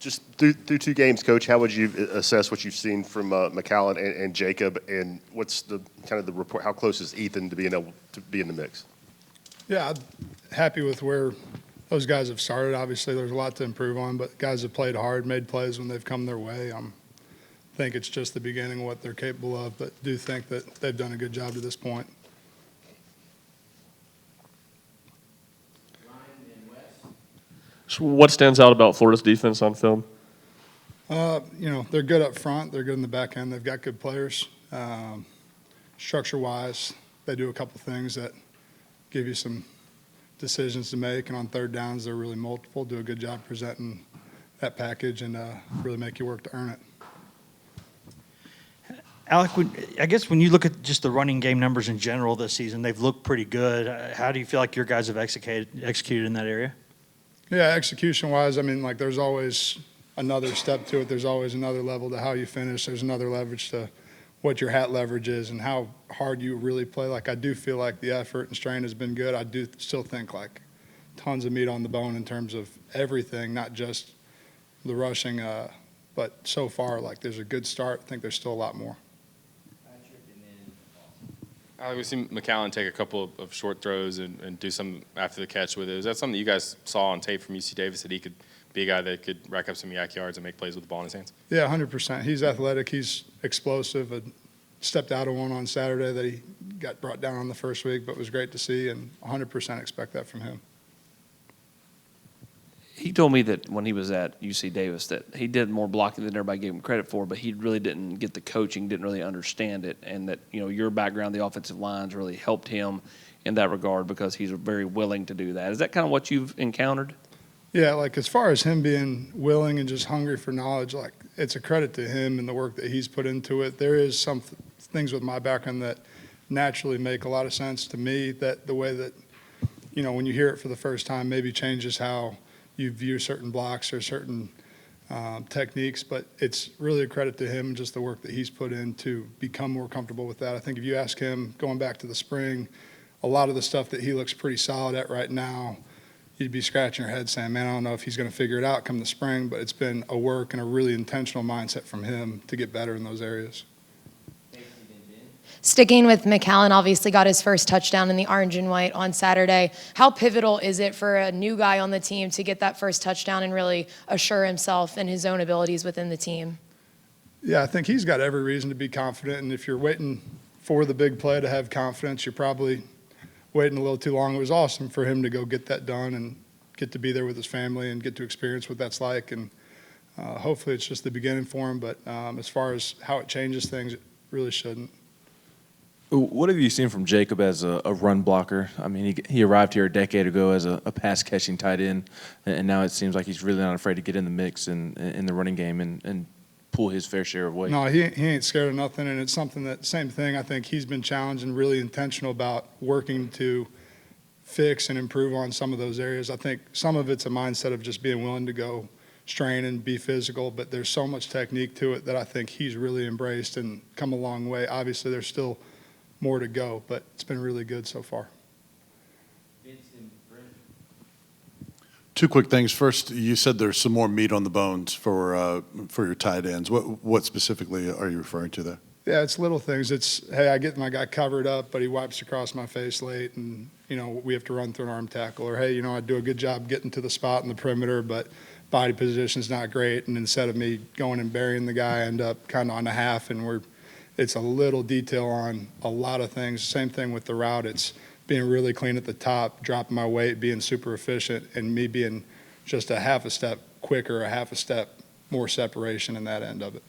Just through two games, Coach, how would you assess what you've seen from McAllen and Jacob, and what's the kind of the report? How close is Ethan to being able to be in the mix? Yeah, I'm happy with where those guys have started. Obviously, there's a lot to improve on, but guys have played hard, made plays when they've come their way. I think it's just the beginning of what they're capable of, but do think that they've done a good job to this point. So what stands out about Florida's defense on film? They're good up front. They're good in the back end. They've got good players. Structure-wise, they do a couple things that give you some decisions to make, and on third downs, they're really multiple. Do a good job presenting that package and really make you work to earn it. Alec, I guess when you look at just the running game numbers in general this season, they've looked pretty good. How do you feel like your guys have executed in that area? Yeah, execution-wise, there's always another step to it. There's always another level to how you finish. There's another leverage to what your hat leverage is and how hard you really play. I do feel like the effort and strain has been good. I do still think, tons of meat on the bone in terms of everything, not just the rushing. But so far, there's a good start. I think there's still a lot more. We've seen McAllen take a couple of short throws and do some after the catch with it. Is that something that you guys saw on tape from UC Davis, that he could be a guy that could rack up some yak yards and make plays with the ball in his hands? Yeah, 100%. He's athletic. He's explosive. I stepped out of one on Saturday that he got brought down on the first week, but it was great to see, and 100% expect that from him. He told me that when he was at UC Davis that he did more blocking than everybody gave him credit for, but he really didn't get the coaching, didn't really understand it, and that your background, the offensive lines, really helped him in that regard because he's very willing to do that. Is that kind of what you've encountered? Yeah, as far as him being willing and just hungry for knowledge, it's a credit to him and the work that he's put into it. There is some things with my background that naturally make a lot of sense to me, that the way that, when you hear it for the first time, maybe changes how you view certain blocks or certain techniques, but it's really a credit to him and just the work that he's put in to become more comfortable with that. I think if you ask him, going back to the spring, a lot of the stuff that he looks pretty solid at right now, you'd be scratching your head saying, man, I don't know if he's going to figure it out come the spring, but it's been a work and a really intentional mindset from him to get better in those areas. Sticking with McAllen, obviously got his first touchdown in the orange and white on Saturday. How pivotal is it for a new guy on the team to get that first touchdown and really assure himself and his own abilities within the team? Yeah, I think he's got every reason to be confident, and if you're waiting for the big play to have confidence, you're probably waiting a little too long. It was awesome for him to go get that done and get to be there with his family and get to experience what that's like, and hopefully it's just the beginning for him, but as far as how it changes things, it really shouldn't. What have you seen from Jacob as a run blocker? He arrived here a decade ago as a pass-catching tight end, and now it seems like he's really not afraid to get in the mix and in the running game and pull his fair share of weight. No, he ain't scared of nothing, and it's something that, same thing, I think he's been challenged and really intentional about working to fix and improve on some of those areas. I think some of it's a mindset of just being willing to go strain and be physical, but there's so much technique to it that I think he's really embraced and come a long way. Obviously, there's still more to go, but it's been really good so far. Two quick things. First, you said there's some more meat on the bones for your tight ends. What specifically are you referring to there? Yeah, it's little things. It's, hey, I get my guy covered up, but he wipes across my face late, and, we have to run through an arm tackle. Or, hey, I do a good job getting to the spot in the perimeter, but body position's not great, and instead of me going and burying the guy, I end up kind of on the half, and it's a little detail on a lot of things. Same thing with the route. It's being really clean at the top, dropping my weight, being super efficient, and me being just a half a step quicker, a half a step more separation in that end of it.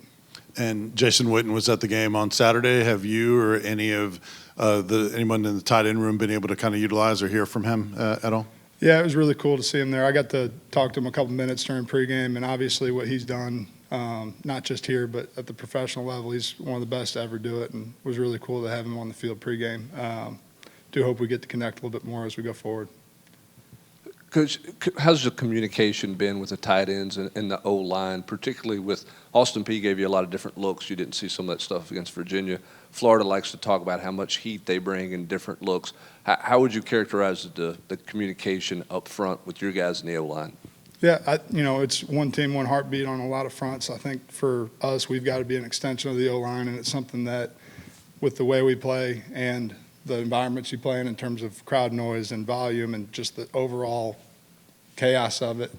And Jason Witten was at the game on Saturday. Have you or any of anyone in the tight end room been able to kind of utilize or hear from him at all? Yeah, it was really cool to see him there. I got to talk to him a couple minutes during pregame, and obviously what he's done, not just here, but at the professional level, he's one of the best to ever do it, and it was really cool to have him on the field pregame. Do hope we get to connect a little bit more as we go forward. Coach, how's the communication been with the tight ends and the O-line, particularly with Austin Peay gave you a lot of different looks. You didn't see some of that stuff against Virginia. Florida likes to talk about how much heat they bring in different looks. How would you characterize the communication up front with your guys in the O-line? Yeah, it's one team, one heartbeat on a lot of fronts. I think for us, we've got to be an extension of the O-line, and it's something that, with the way we play and the environments you play in terms of crowd noise and volume and just the overall chaos of it,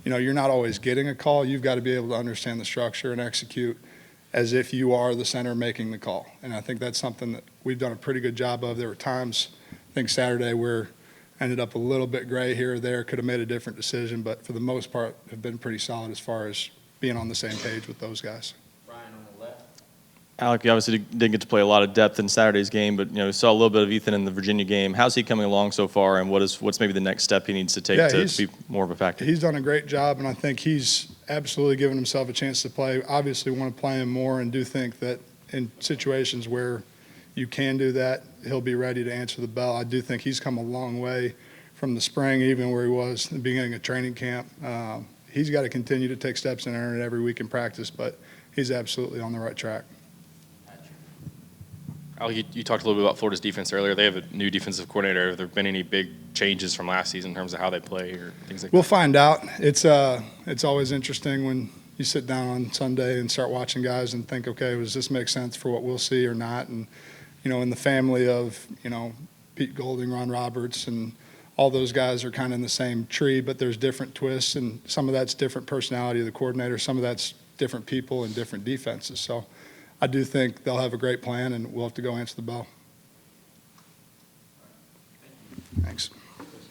you're not always getting a call. You've got to be able to understand the structure and execute as if you are the center making the call. And I think that's something that we've done a pretty good job of. There were times, I think Saturday, where ended up a little bit gray here or there, could have made a different decision, but for the most part have been pretty solid as far as being on the same page with those guys. Alec, you obviously didn't get to play a lot of depth in Saturday's game, but we saw a little bit of Ethan in the Virginia game. How's he coming along so far, and what's maybe the next step he needs to take to be more of a factor? He's done a great job, and I think he's absolutely given himself a chance to play. Obviously want to play him more, and do think that in situations where you can do that, he'll be ready to answer the bell. I do think he's come a long way from the spring, even where he was at the beginning of training camp. He's got to continue to take steps and earn it every week in practice, but he's absolutely on the right track. Alec, you talked a little bit about Florida's defense earlier. They have a new defensive coordinator. Have there been any big changes from last season in terms of how they play or things like that? We'll find out. It's always interesting when you sit down on Sunday and start watching guys and think, okay, does this make sense for what we'll see or not? And, in the family of, Pete Golding, Ron Roberts, and all those guys are kind of in the same tree, but there's different twists, and some of that's different personality of the coordinator. Some of that's different people and different defenses. So I do think they'll have a great plan, and we'll have to go answer the bell. Thanks.